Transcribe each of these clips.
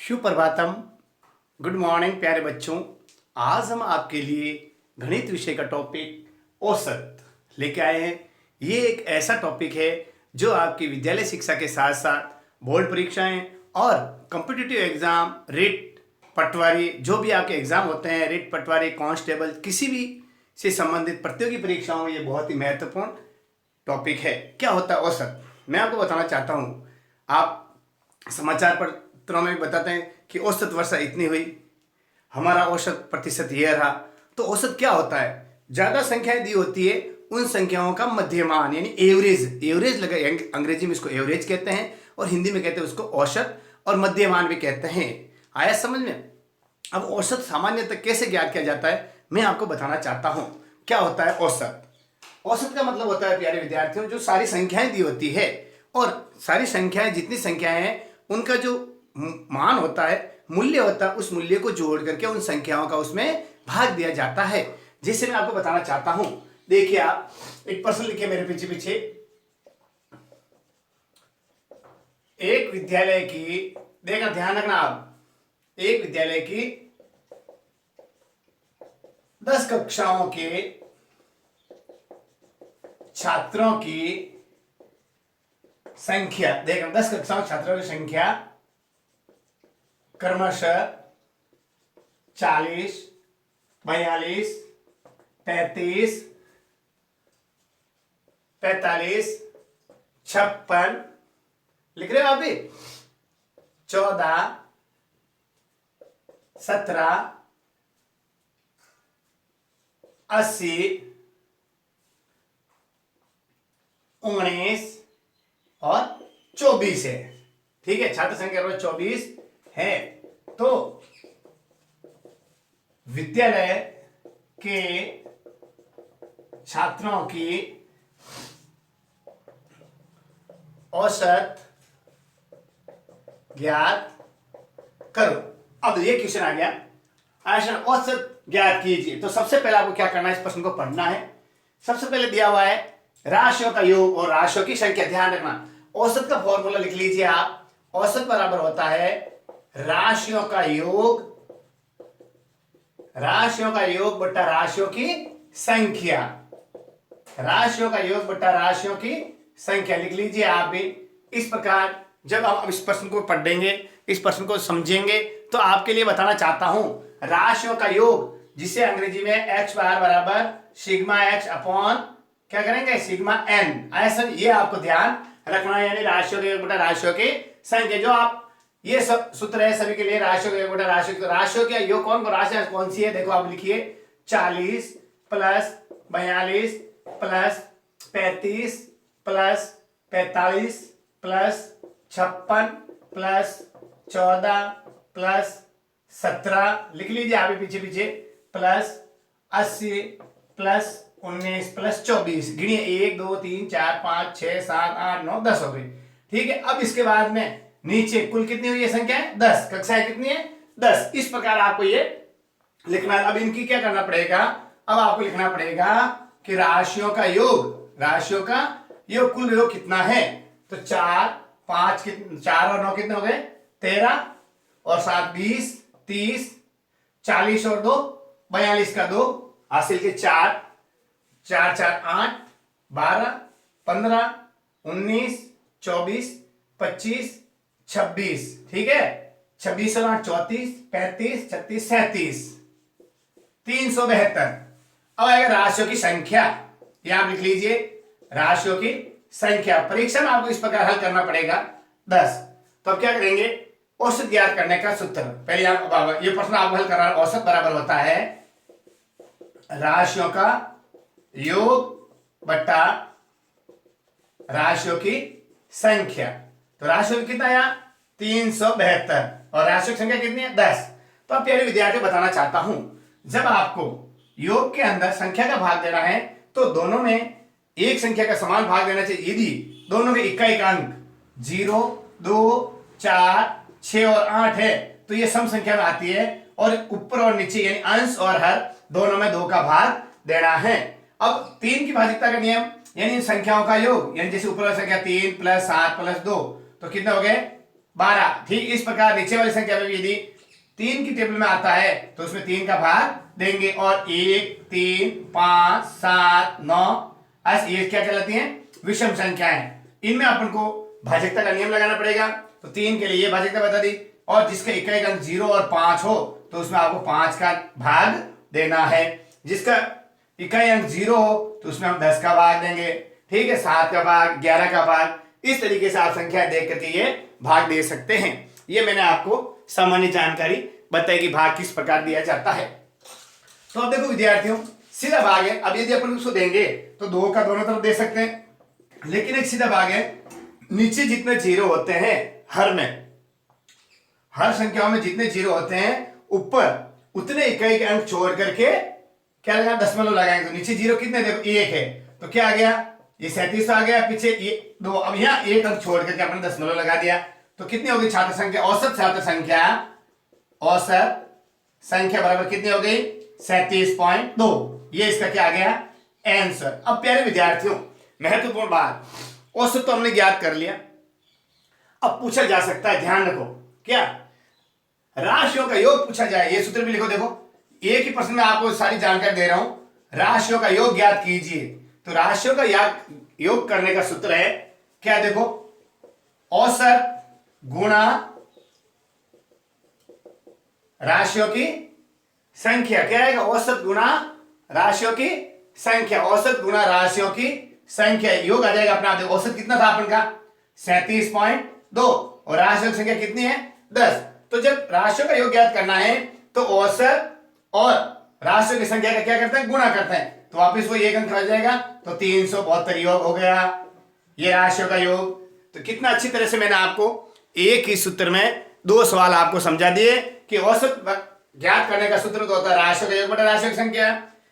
Suprabhatam, good morning प्यारे बच्चों। आज हम आपके लिए गणित विषय का टॉपिक औसत लेके आए हैं। ये एक ऐसा टॉपिक है जो आपकी विद्यालय शिक्षा के साथ साथ बोर्ड परीक्षाएं और कॉम्पिटिटिव एग्जाम, रिट, पटवारी, जो भी आपके एग्जाम होते हैं, रिट, पटवारी, कांस्टेबल, किसी भी से संबंधित प्रतियोगी परीक्षाओं में ये बहुत ही महत्वपूर्ण टॉपिक है। क्या होता है औसत? मैं आपको बताना चाहता हूँ। आप समाचार पत्रों में भी बताते हैं कि औसत वर्षा इतनी हुई, हमारा औसत प्रतिशत यह रहा। तो औसत क्या होता है? ज्यादा संख्याएं दी होती है, उन संख्याओं का मध्यमान यानी एवरेज लगा। अंग्रेजी में इसको एवरेज कहते हैं और हिंदी में कहते हैं उसको औसत, और मध्यमान भी कहते हैं। आया समझ में? अब औसत सामान्यतः कैसे ज्ञात किया जाता है, मैं आपको बताना चाहता हूं। क्या होता है औसत? औसत का मतलब होता है प्यारे विद्यार्थियों, जो सारी संख्याएं दी होती है और सारी संख्याएं, जितनी संख्याएं हैं उनका जो मान होता है, मूल्य होता है, उस मूल्य को जोड़ करके उन संख्याओं का उसमें भाग दिया जाता है। जैसे मैं आपको बताना चाहता हूं, देखिए आप एक प्रश्न लिखिए मेरे पीछे पीछे। एक विद्यालय की, देखना ध्यान रखना आप, एक विद्यालय की 10 कक्षाओं के छात्रों की संख्या, देखना 10 कक्षाओं छात्रों की संख्या क्रमशः 40, 42, 33, 45, 56, लिख रहे हो आप भी, 14, 17, 80, 19 और 24 है। ठीक है, छात्र संख्या 24 है। तो विद्यालय के छात्रों की औसत ज्ञात करो। अब ये क्वेश्चन आ गया, आयतन औसत ज्ञात कीजिए। तो सबसे पहले आपको क्या करना है, इस प्रश्न को पढ़ना है। सबसे पहले दिया हुआ है राशियों का योग और राशियों की संख्या। ध्यान रखना, औसत का फॉर्मूला लिख लीजिए आप। औसत बराबर होता है राशियों का योग, राशियों का योग बटा राशियों की संख्या। राशियों का योग बटा राशियों की संख्या लिख लीजिए आप भी। इस प्रकार जब आप इस प्रश्न को पढ़ेंगे, इस प्रश्न को समझेंगे, तो आपके लिए बताना चाहता हूं, राशियों का योग, जिसे अंग्रेजी में एक्स बार बराबर सिग्मा एक्स अपॉन क्या करेंगे, सिग्मा एन। ऐसा ये आपको ध्यान रखना है, यानी राशियों के योग बटा राशियों की संख्या। जो आप ये सब सूत्र है सभी के लिए, राशियों के योग बटा राशियों की। तो राशियों के योग राशि कौन सी है, देखो आप लिखिए, 40 plus 42 plus 35 plus 45 plus 56 plus 14 plus 17, लिख लीजिए आप पीछे पीछे, प्लस 80 प्लस 19 प्लस 24। गिनिए, 1 2 3 4 5 6 7 8 9 10 हो गई। ठीक है, अब इसके बाद में नीचे कुल कितनी हुई है संख्या, 10। कक्षाएं कितनी है, 10। इस प्रकार आपको ये लिखना है। अब इनकी क्या करना पड़ेगा, अब आपको लिखना पड़ेगा कि राशियों का योग, राशियों का योग, कुल योग कितना है। तो 4 5 4 और 9 कितने हो गए, 13, और 7 20 30, 40 और 2 42 का 2 हासिल के 4 4 4 8 12 15 19 24 25 26। ठीक है, 26 और 8 34 35 36 37 372। अब आएगा राशियों की संख्या, ये आप लिख लीजिए, राशियों की संख्या। परीक्षा में आपको इस प्रकार हल करना पड़ेगा 10। तो अब क्या करेंगे, औसत ज्ञात करने का सूत्र। पहले आप ये प्रश्न आपको हल करना है। औसत बराबर होता है राशियों का योग बटा राशियों की संख्या। तो राशियों कितना आया, 372, और राशियों की संख्या कितनी है, 10। तो अब प्यारे विद्यार्थी बताना चाहता हूं, जब आपको योग के अंदर संख्या का भाग देना है, तो दोनों में एक संख्या का समान भाग देना चाहिए। यदि दोनों के इक्का अंक 0 2 4 6 और 8 है, तो ये सम संख्या में आती है, और ऊपर और नीचे यानी अंश और हर दोनों में 2 का भाग देना है। अब 3 की भाजिकता का नियम, यानी संख्याओं का योग, यानी जैसे ऊपर संख्या 3 प्लस 7 प्लस 2, तो कितने हो गए 12। ठीक इस प्रकार नीचे वाली संख्या में भी यदि 3 की टेबल में आता है तो उसमें 3 का भाग देंगे। और 1, 3, 5, 7, 9 ऐसे ये क्या कहलाती हैं? विषम संख्याएं। इनमें अपन को भाजकता का नियम लगाना पड़ेगा। तो 3 के लिए ये भाजकता बता दी, और जिसका इकाई अंक 0 और 5 हो तो उसमें आपको 5 का भाग देना है। जिसका इकाई अंक 0 हो तो उसमें हम 10 का भाग देंगे। ठीक है, 7 का भाग, 11 का भाग, इस तरीके से आप संख्या देख करके ये भाग दे सकते हैं। ये मैंने आपको सामान्य जानकारी बताई कि भाग किस प्रकार दिया जाता है। तो अब देखो विद्यार्थियों, सीधा भाग है। अब यदि अपन उसको देंगे तो 2 का दोनों तरफ दे सकते हैं, लेकिन एक सीधा भाग है, नीचे जितने 0 होते हैं हर में, हर संख्याओं में जितने 0 होते हैं ऊपर उतने इकाई के अंक छोड़ करके क्या लगा? दशमलव लगाएंगे। तो नीचे 0 कितने? देखो 1 है, तो क्या आ गया? ये 37 आ गया, पीछे ये 2, अब यहाँ 1 अंक छोड़ करके अपने दशमलव लगा दिया। तो कितनी होगी छात्र संख्या? औसत छात्र संख्या, औसत संख्या बराबर कितनी हो गई? 37.2। ये इसका क्या आ गया? आंसर। अब प्यारे विद्यार्थियों, महत्वपूर्ण बात, औसत तो हमने ज्ञात कर लिया। अब पूछा जा सकता है, ध्यान रखो, क्या राशियों का योग पूछा जाए। ये सूत्र भी लिखो। देखो एक ही प्रश्न में आपको सारी जानकारी दे रहा हूं। राशियों का योग ज्ञात कीजिए। तो राशियों का योग करने का सूत्र है क्या? देखो, औसत गुणा राशियों की संख्या। क्या आएगा? औसत गुणा राशियों की संख्या। औसत गुणा राशियों की संख्या, योग आ जाएगा अपना। देखो औसत कितना था अपन का? 37.2, और राशियों की संख्या कितनी है? 10। तो जब राशियों का योग ज्ञात करना है तो औसत और राशियों की संख्या का क्या करते हैं? गुणा करते हैं। तो वापिस वो एक अंक आ जाएगा, तो 372 योग हो गया ये राशियों का योग। तो कितना अच्छी तरह से मैंने आपको एक ही सूत्र में 2 सवाल आपको समझा दिए कि औसत ज्ञात करने का सूत्र तो होता है राशियों का योग बटा राशियों की संख्या,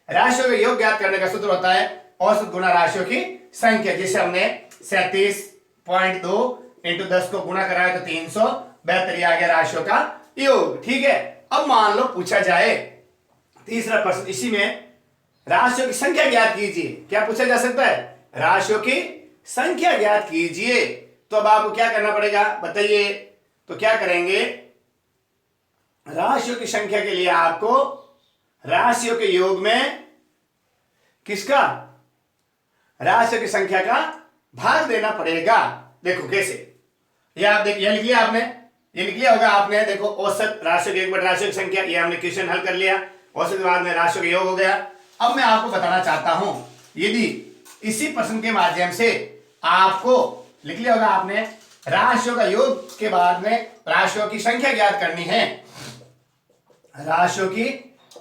राशियों का योग ज्ञात करने का सूत्र होता है औसत गुणा राशियों की संख्या, जिसे हमने 37.2 इंटू 10 को गुणा कराया तो 372 आ गया राशियों का योग। ठीक है, अब मान लो पूछा जाए तीसरा प्रश्न, इसी में राशियों की संख्या ज्ञात कीजिए। क्या पूछा जा सकता है? राशियों की संख्या ज्ञात कीजिए। तो अब आपको क्या करना पड़ेगा बताइए? तो क्या करेंगे? राशियों की संख्या के लिए आपको राशियों के योग में किसका? राशियों की संख्या का भाग देना पड़ेगा। देखो कैसे, ये आप देखिए, लिख लिया आपने, ये लिख लिया होगा आपने। देखो औसत राशियों के योग बटा राशियों की संख्या, ये हमने क्वेश्चन हल कर लिया। औसत के बाद में राशियों का योग हो गया। अब मैं आपको बताना चाहता हूं, यदि इसी प्रश्न के माध्यम से आपको लिख लिया होगा आपने, राशियों का योग के बाद में राशियों की संख्या ज्ञात करनी है, राशियों की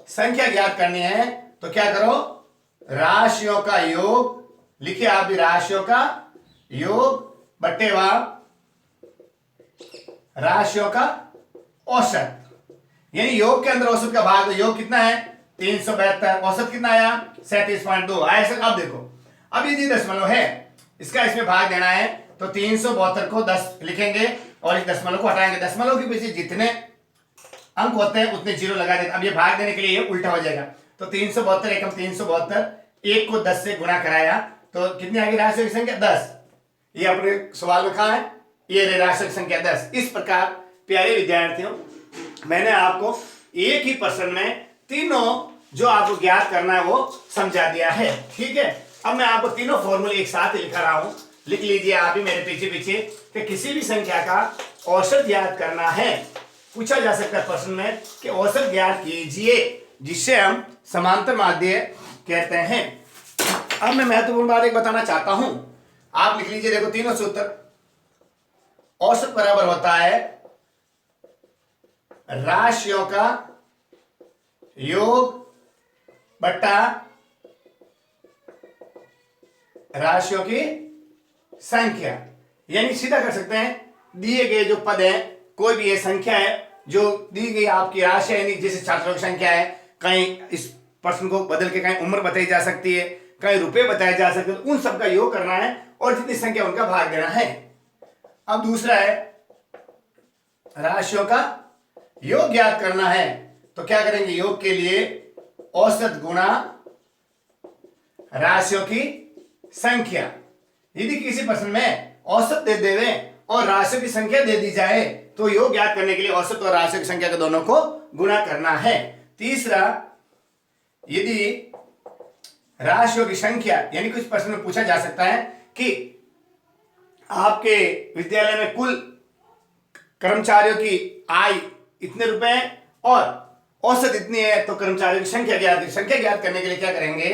संख्या ज्ञात करनी है, तो क्या करो? राशियों का योग लिखिए आप भी, राशियों का योग बटेवा राशियों का औसत, यानी योग के अंदर औसत का भाग। योग कितना है? 372, औसत कितना आया? 37.2 आया सर। अब देखो, अब यदि दशमलव है, इसका इसमें भाग देना है तो 372 को 10 लिखेंगे और इस दशमलव को हटाएंगे। दशमलव के पीछे जितने अंक होते हैं उतने 0 लगा देते। अब ये भाग देने के लिए ये उल्टा हो जाएगा। तो 372 एकम 372, 1 को 10 से गुणा कराया तो कितनी आ गई राशियों की संख्या? 10। ये अपने सवाल में कहा है, ये राशियों की संख्या 10। इस प्रकार प्यारे विद्यार्थियों, मैंने आपको एक ही प्रश्न में तीनों जो आपको ज्ञात करना है वो समझा दिया है। ठीक है, अब मैं आपको तीनों फॉर्मूले एक साथ लिखा रहा हूं, लिख लीजिए आप भी मेरे पीछे पीछे कि किसी भी संख्या का औसत ज्ञात करना है, पूछा जा सकता है प्रश्न में कि औसत ज्ञात कीजिए, जिससे हम समांतर माध्य कहते हैं। अब मैं महत्वपूर्ण बात एक बताना चाहता हूं, आप लिख लीजिए। देखो तीनों सूत्र, औसत बराबर होता है राशियों का योग बटा राशियों की संख्या, यानी सीधा कर सकते हैं, दिए गए जो पद है, कोई भी ये संख्या है जो दी गई आपकी राशि है, यानी जैसे छात्रों की संख्या है, कहीं इस प्रश्न को बदल के कहीं उम्र बताई जा सकती है, कहीं रुपए बताए जा सकते हैं, तो उन सबका योग करना है और जितनी संख्या उनका भाग देना है। अब दूसरा है राशियों का योग ज्ञात करना है, तो क्या करेंगे? योग के लिए औसत गुणा राशियों की संख्या। यदि किसी प्रश्न में औसत दे देवे और राशियों की संख्या दे दी जाए तो योग ज्ञात करने के लिए औसत और राशियों की संख्या के दोनों को गुणा करना है। तीसरा, यदि राशियों की संख्या, यानी कुछ प्रश्न में पूछा जा सकता है कि आपके विद्यालय में कुल कर्मचारियों की आय इतने रुपए है और औसत इतनी है, तो कर्मचारियों की संख्या ज्ञात करने के लिए क्या करेंगे,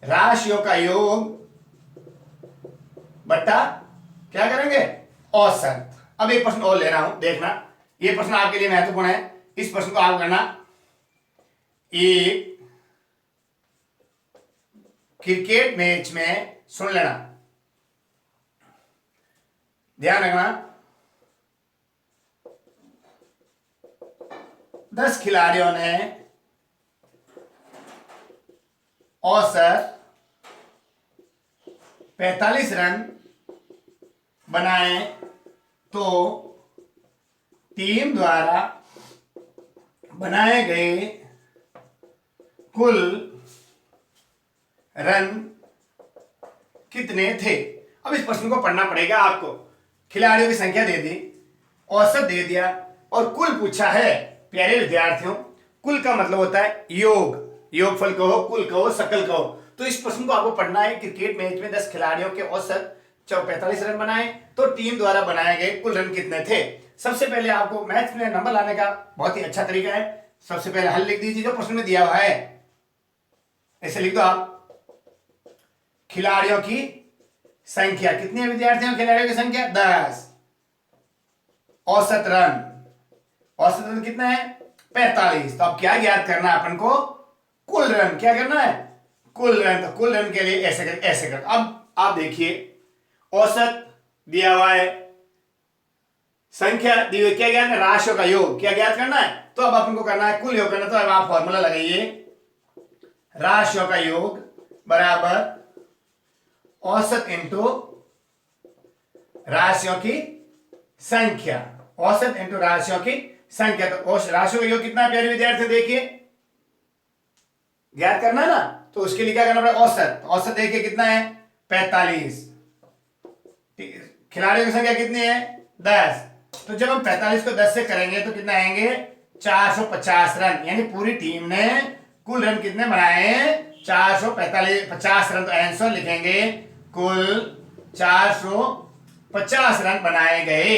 राशियों का योग बट्टा क्या करेंगे, औसत। अब एक प्रश्न और ले रहा हूं, देखना, ये प्रश्न आपके लिए महत्वपूर्ण है। इस प्रश्न को आप करना, एक क्रिकेट मैच में, सुन लेना, ध्यान रखना, 10 खिलाड़ियों ने औसत 45 रन बनाए तो टीम द्वारा बनाए गए कुल रन कितने थे। अब इस प्रश्न को पढ़ना पड़ेगा आपको। खिलाड़ियों की संख्या दे दी, औसत दे दिया और कुल पूछा है। प्यारे विद्यार्थियों, कुल का मतलब होता है योग, योगफल कहो, कुल कहो, सकल कहो। तो इस प्रश्न को आपको पढ़ना है, क्रिकेट मैच में 10 खिलाड़ियों के औसत 45 रन बनाए तो टीम द्वारा बनाए गए कुल रन कितने थे। सबसे पहले आपको मैथ्स में नंबर लाने का बहुत ही अच्छा तरीका है, सबसे पहले हल लिख दीजिए जो प्रश्न में दिया हुआ है। ऐसे लिख दो आप, खिलाड़ियों की संख्या कितनी है विद्यार्थियों, खिलाड़ियों की संख्या 10, औसत रन कितना है 45। तो अब क्या ज्ञात करना है अपन को, कुल रन। क्या करना है, कुल रन। तो कुल रन के लिए ऐसे कर। अब आप देखिए, औसत दिया हुआ है, संख्या दी हुई, क्या ज्ञात है, राशियों का योग क्या ज्ञात करना है। तो अब अपन को करना है कुल योग करना। तो अब आप फॉर्मूला लगाइए, राशियों का योग बराबर औसत इंटू राशियों की संख्या, औसत इंटू राशियों की संख्या। तो राशियों का योग कितना है प्यारे विद्यार्थी, देखिए ज्ञात करना ना, तो उसके लिए क्या करना पड़ेगा, औसत। औसत देखिए कितना है 45, खिलाड़ियों की संख्या कितनी है 10। तो जब हम 45 को 10 से करेंगे तो कितना आएंगे 450 रन, यानी पूरी टीम ने कुल रन कितने बनाए 450 रन। तो आंसर लिखेंगे कुल 450 रन बनाए गए।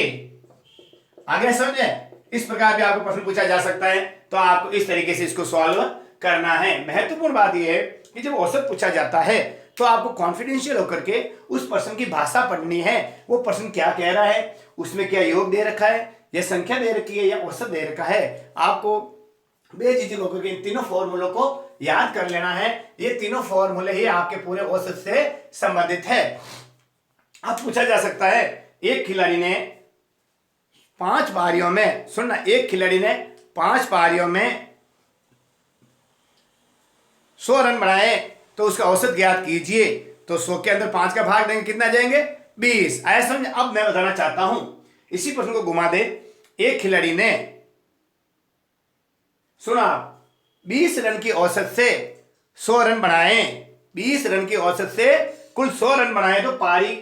आगे समझे, इस प्रकार भी आपको प्रश्न पूछा जा सकता है, तो आपको इस तरीके से इसको सॉल्व करना है। महत्वपूर्ण बात यह है कि जब औसत पूछा जाता है तो आपको कॉन्फिडेंशियल होकर के उस प्रश्न की भाषा पढ़नी है। वो प्रश्न क्या कह रहा है, उसमें क्या योग दे रखा है, या संख्या दे रखी है, या औसत दे रखा है। आपको बेझिझक होकर के इन तीनों फॉर्मूलों को याद कर लेना है। ये तीनों फॉर्मूले ही आपके पूरे औसत से संबंधित है। अब पूछा जा सकता है, एक खिलाड़ी ने 5 पारियों में, सुनना, एक खिलाड़ी ने 5 पारियों में 100 रन बनाए तो उसका औसत ज्ञात कीजिए। तो 100 के अंदर 5 का भाग देंगे, कितना जाएंगे 20। ऐसा समझ। अब मैं बताना चाहता हूं, इसी प्रश्न को घुमा दे। एक खिलाड़ी ने, सुना, 20 रन की औसत से 100 रन बनाए, 20 रन की औसत से कुल 100 रन बनाए तो पारी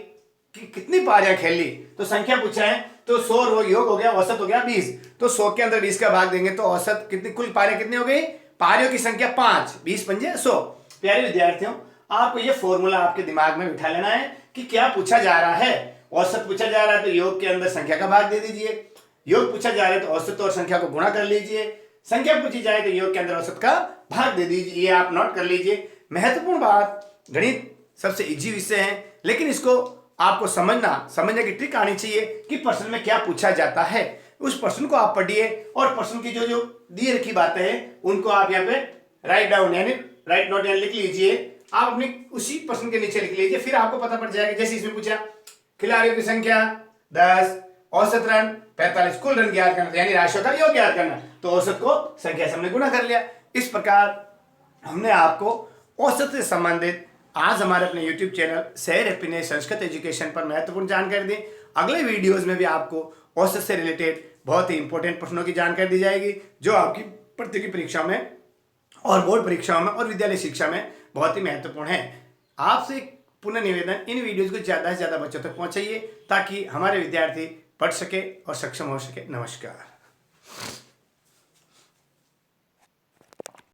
की कितनी पारियां खेल ली। तो संख्या पूछा है, तो 100 योग हो गया, औसत हो गया 20। तो 100 के अंदर 20 का भाग देंगे तो औसत कितनी, कुल पारियां कितनी हो गई, पारियों की संख्या 5, 20 पंजे 100। प्यारे विद्यार्थियों, आपको यह फॉर्मूला आपके दिमाग में बिठा लेना है कि क्या पूछा जा रहा है। औसत पूछा जा रहा है तो योग के अंदर संख्या का भाग दे दीजिए, योग पूछा जा रहा है तो औसत और संख्या को गुणा कर लीजिए, संख्या पूछी जाए तो योग के अंदर औसत का भाग दे दीजिए। ये आप नोट कर लीजिए। महत्वपूर्ण बात, गणित सबसे इजी विषय है, लेकिन इसको आपको समझने की ट्रिक आनी चाहिए कि प्रश्न में क्या पूछा जाता है। उस प्रश्न को आप पढ़िए और प्रश्न की जो जो दी रखी बातें हैं उनको आप यहाँ पे राइट डाउन, यानी राइट नोट यानी लिख लीजिए। आप अपने उसी प्रश्न के नीचे लिख लीजिए, फिर आपको पता पड़ जाएगा। जैसे इसमें पूछा खिलाड़ियों की संख्या 10, औसत रन 45, कुल रन ज्ञात करना, यानी राशियों का योग ज्ञात करना, तो औसत को संख्या से हमने गुणा कर लिया। इस प्रकार हमने आपको औसत से संबंधित आज हमारे अपने YouTube channel share happiness Sanskrit education पर महत्वपूर्ण जानकारी दी। अगले वीडियोस में भी आपको औसत से रिलेटेड बहुत ही इंपॉर्टेंट प्रश्नों की जानकारी दी जाएगी, जो आपकी प्रतियोगी परीक्षा में और बोर्ड परीक्षाओं में और विद्यालय शिक्षा में बहुत ही महत्वपूर्ण है। आपसे पुनः निवेदन, इन वीडियोज़ को ज़्यादा से ज़्यादा बच्चों तक पहुँचाइए ताकि हमारे विद्यार्थी पढ़ सके और सक्षम हो सके। नमस्कार।